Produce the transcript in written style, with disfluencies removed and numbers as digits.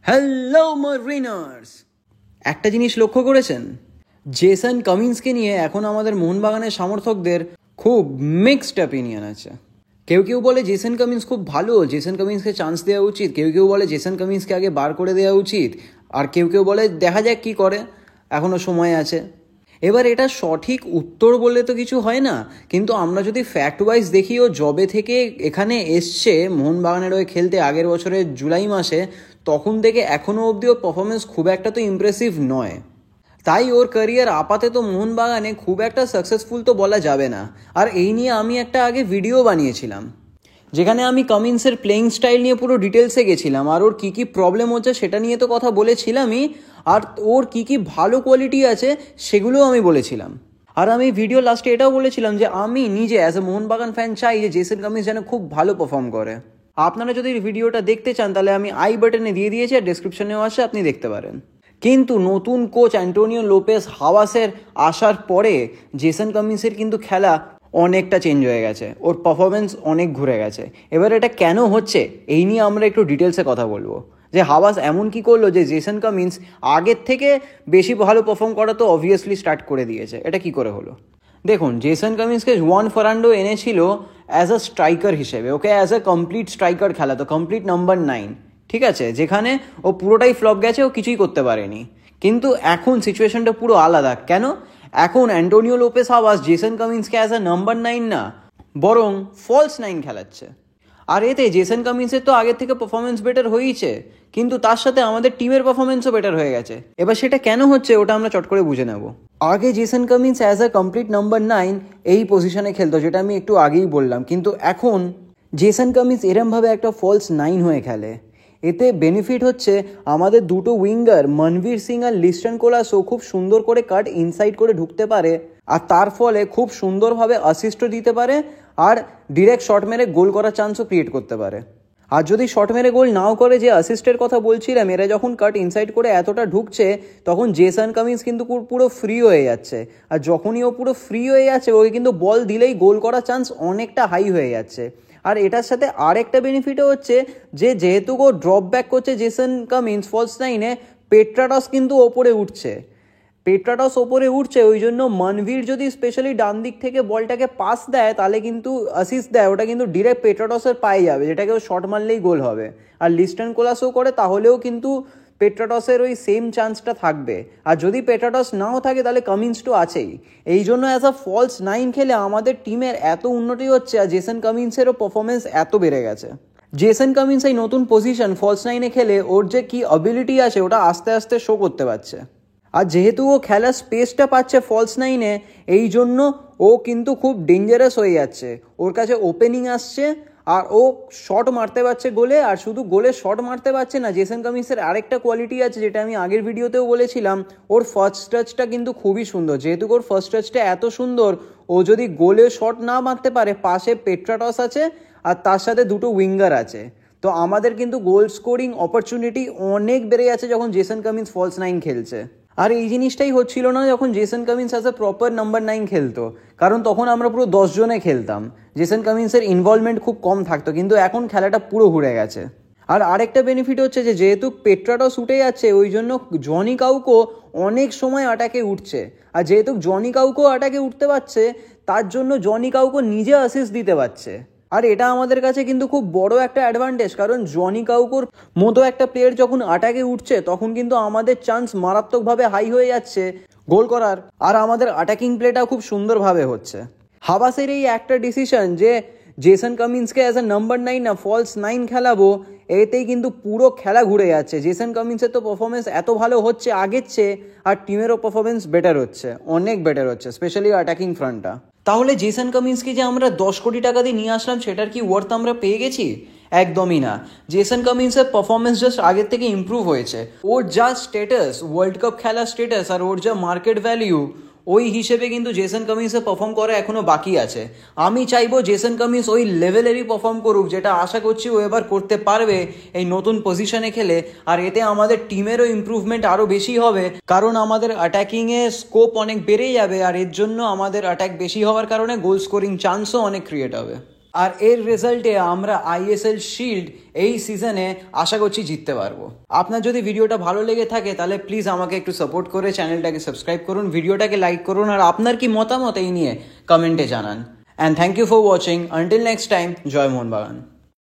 Hello মারিনার্স, একটা জিনিস লক্ষ্য করেছেন, জেসন কামিন্সকে নিয়ে এখন আমাদের মোহনবাগানের সমর্থকদের খুব মিক্সড অপিনিয়ন আছে। কেউ কেউ বলে জেসন কামিন্স খুব ভালো, জেসন কামিন্সকে চান্স দেওয়া উচিত, কেউ কেউ বলে জেসন কামিন্সকে আগে বার করে দেওয়া উচিত, আর কেউ কেউ বলে দেখা যাক কী করে, এখনও সময় আছে। এবার এটা সঠিক উত্তর বললে তো কিছু হয় না, কিন্তু আমরা যদি ফ্যাক্ট ওয়াইজ দেখি, ও জবে থেকে এখানে এসছে মোহনবাগানের হয়ে খেলতে আগের বছরের জুলাই মাসে, তখন থেকে এখনও অবধি ওর পারফরমেন্স খুব একটা তো ইমপ্রেসিভ নয়। তাই ওর ক্যারিয়ার আপাতত মোহনবাগানে খুব একটা সাকসেসফুল তো বলা যাবে না। আর এই নিয়ে আমি একটা আগে ভিডিও বানিয়েছিলাম, যেখানে আমি কামিন্সের প্লেয়িং স্টাইল নিয়ে পুরো ডিটেলসে গেছিলাম, আর ওর কী কী প্রবলেম হচ্ছে সেটা নিয়ে তো কথা বলেছিলামই, আর ওর কী কী ভালো কোয়ালিটি আছে সেগুলোও আমি বলেছিলাম। আর আমি ভিডিও লাস্টে এটাও বলেছিলাম যে আমি নিজে অ্যাজ এ মোহনবাগান ফ্যান চাই যে জেসন কামিন্স যেন খুব ভালো পারফর্ম করে। আপনারা যদি ভিডিওটা দেখতে চান তাহলে আমি আই বাটনে দিয়ে দিয়েছি, আর ডেসক্রিপশনেও আছে, আপনি দেখতে পারেন। কিন্তু নতুন কোচ অ্যান্টোনিও লোপেস হাওয়াসের আসার পরে জেসন কামিন্সের কিন্তু খেলা অনেকটা চেঞ্জ হয়ে গেছে, ওর পারফরমেন্স অনেক ঘুরে গেছে। এবার এটা কেন হচ্ছে এই নিয়ে আমরা একটু ডিটেলসে কথা বলবো, যে হাওয়াস এমন কি করলো যে জেসন কামিন্স আগের থেকে বেশি ভালো পারফর্ম করা তো অবভিয়াসলি স্টার্ট করে দিয়েছে। এটা কি করে হলো? দেখুন, জেসন কামিন্সকে জুয়ান ফার্নান্ডো এনেছিল অ্যাজ আ স্ট্রাইকার হিসেবে, okay as a complete striker খেলা, তো কমপ্লিট নাম্বার 9, ঠিক আছে, যেখানে ও পুরোটাই ফ্লপ গেছে, ও কিছুই করতে পারেনি। কিন্তু এখন সিচুয়েশনটা পুরো আলাদা। কেন? এখন অ্যান্টোনিও লোপেস হাওয়াস জেসন কামিন্সকে অ্যাজ আ নাম্বার 9 না, বরং ফলস 9 খেলাচ্ছে। আর এতে জেসন কামিন্সের তো আগের থেকে পারফরমেন্স বেটার হয়েইছে, কিন্তু তার সাথে আমাদের টিমের পারফরমেন্সও বেটার হয়ে গেছে। এবার সেটা কেন হচ্ছে ওটা আমরা চট করে বুঝে নেব। আগে Jason Cummins as a complete number 9 এই পজিশনে খেলতো, যেটা আমি একটু আগেই বললাম, কিন্তু এখন জেসন কামিন্স এরমভাবে একটা ফলস 9 হয়ে খেলে। এতে বেনিফিট হচ্ছে আমাদের দুটো উইঙ্গার মনবীর সিং আর লিস্টন কোলাসও খুব সুন্দর করে কাট ইনসাইড করে ঢুকতে পারে, আর তার ফলে খুব সুন্দরভাবে অ্যাসিস্টও দিতে পারে, আর ডিরেক্ট শট মেরে গোল করার চান্সও ক্রিয়েট করতে পারে। আর যদি শট মেরে গোল নাও করে, যে অ্যাসিস্টের কথা বলছিলাম, এরা যখন কাট ইনসাইড করে এতটা ঢুকছে, তখন জেসন কামিন্স কিন্তু পুরো ফ্রি হয়ে যাচ্ছে। আর যখনই ও পুরো ফ্রি হয়ে যাচ্ছে, ওকে কিন্তু বল দিলেই গোল করার চান্স অনেকটা হাই হয়ে যাচ্ছে। আর এটার সাথে আরেকটা বেনিফিটও হচ্ছে যে যেহেতু ও ড্রপ ব্যাক করছে জেসন কামিন্স ফলস 9-এ, পেট্রাটস কিন্তু ওপরে উঠছে। ওপরে উঠছে, ওই জন্য মনবীর যদি স্পেশালি ডান দিক থেকে বলটাকে পাস দেয়, তাহলে কিন্তু অ্যাসিস্ট দেয়, ওটা কিন্তু ডিরেক্ট পেট্রাটসের পায়ে যাবে, যেটাকে ও শট মারলেই গোল হবে। আর লিস্টন কোলাসও করে, তাহলেও কিন্তু পেট্রাটসের ওই সেম চান্সটা থাকবে। আর যদি পেট্রাটস নাও থাকে তাহলে কামিন্স তো আছেই। এই জন্য অ্যাজ আ ফলস 9 খেলে আমাদের টিমের এত উন্নতি হচ্ছে, আর জেসন কামিন্সেরও পারফরমেন্স এত বেড়ে গেছে। জেসন কামিন্স এই নতুন পজিশন ফলস 9-এ খেলে ওর যে কি অ্যাবিলিটি আছে ওটা আস্তে আস্তে শো করতে পারছে। আর যেহেতু ও খেলার স্পেসটা পাচ্ছে ফলস 9-এ, এই জন্য ও কিন্তু খুব ডেঞ্জারাস হয়ে যাচ্ছে। ওর কাছে ওপেনিং আসছে, আর ও শট মারতে পারছে গোলে। আর শুধু গোলে শট মারতে পারছে না, জেসন কামিন্সের আরেকটা কোয়ালিটি আছে, যেটা আমি আগের ভিডিওতেও বলেছিলাম, ওর ফার্স্ট টাচটা কিন্তু খুবই সুন্দর। যেহেতু ওর ফার্স্ট টাচটা এত সুন্দর, ও যদি গোলে শট না মারতে পারে, পাশে পেট্রাটস আছে আর তার সাথে দুটো উইঙ্গার আছে, তো আমাদের কিন্তু গোল স্কোরিং অপরচুনিটি অনেক বেড়ে যাচ্ছে যখন জেসন কামিন্স ফলস 9 খেলছে। আর এই জিনিসটাই হচ্ছিল না যখন Jason Cummins as a proper number 9 খেলতো, কারণ তখন আমরা পুরো 10 জনে খেলতাম, জেসন কামিন্সের ইনভলভমেন্ট খুব কম থাকতো। কিন্তু এখন খেলাটা পুরো ঘুরে গেছে। আর আরেকটা বেনিফিট হচ্ছে যে যেহেতু পেট্রাটস উঠে যাচ্ছে, ওই জন্য জনি কাউকো অনেক সময় অ্যাটাকে উঠছে। আর যেহেতু জনি কাউকো অ্যাটাকে উঠতে পারছে, তার জন্য জনি কাউকো নিজে অ্যাসিস্ট দিতে পারছে। আর এটা আমাদের কাছে কিন্তু খুব বড় একটা অ্যাডভান্টেজ, কারণ জনি কাউকোর মতো একটা প্লেয়ার যখন অ্যাটাকে উঠছে, তখন কিন্তু আমাদের চান্স মারাত্মকভাবে হাই হয়ে যাচ্ছে গোল করার, আর আমাদের অ্যাটাকিং প্লেটা খুব সুন্দরভাবে হচ্ছে। হাবাসের এই একটা ডিসিশন যে জেসন কামিন্সকে অ্যাজ এ নাম্বার 9 না ফলস 9 খেলাবো, এতেই কিন্তু পুরো খেলা ঘুরে যাচ্ছে। জেসন কামিন্সের তো পারফরমেন্স এত ভালো হচ্ছে আগের চেয়ে, আর টিমেরও পারফরমেন্স বেটার হচ্ছে, অনেক বেটার হচ্ছে, স্পেশালি অ্যাটাকিং ফ্রন্টটা। তাহলে জেসন কামিন্সকে যে আমরা 10 কোটি টাকা দিয়ে নিয়ে আসলাম, সেটার কি ওয়ার্থ আমরা পেয়ে গেছি? একদমই না। জেসন কামিন্সের পারফরমেন্স জাস্ট আগের থেকে ইম্প্রুভ হয়েছে। ওর যা স্ট্যাটাস, ওয়ার্ল্ড কাপ খেলার স্ট্যাটাস, আর ওর যা মার্কেট ভ্যালিউ, ওই হিসেবে কিন্তু জেসন কামিন্সের পারফর্ম করা এখনও বাকি আছে। আমি চাইবো জেসন কামিন্স ওই লেভেলেরই পারফর্ম করুক, যেটা আশা করছি ও এবার করতে পারবে এই নতুন পজিশনে খেলে। আর এতে আমাদের টিমেরও ইম্প্রুভমেন্ট আরও বেশি হবে, কারণ আমাদের অ্যাটাকিংয়ে স্কোপ অনেক বেড়ে যাবে, আর এর জন্য আমাদের অ্যাটাক বেশি হওয়ার কারণে গোল স্কোরিং চান্সও অনেক ক্রিয়েট হবে। আর এর রেজাল্টে আমরা আইএসএল শিল্ড এই সিজনে আশা করছি জিততে পারবো। আপনার যদি ভিডিওটা ভালো লেগে থাকে তাহলে প্লিজ আমাকে একটু সাপোর্ট করে চ্যানেলটাকে সাবস্ক্রাইব করুন, ভিডিওটাকে লাইক করুন, আর আপনার কি মতামত এই নিয়ে কমেন্টে জানান। And thank you for watching. Until next time, জয় মোহনবাগান।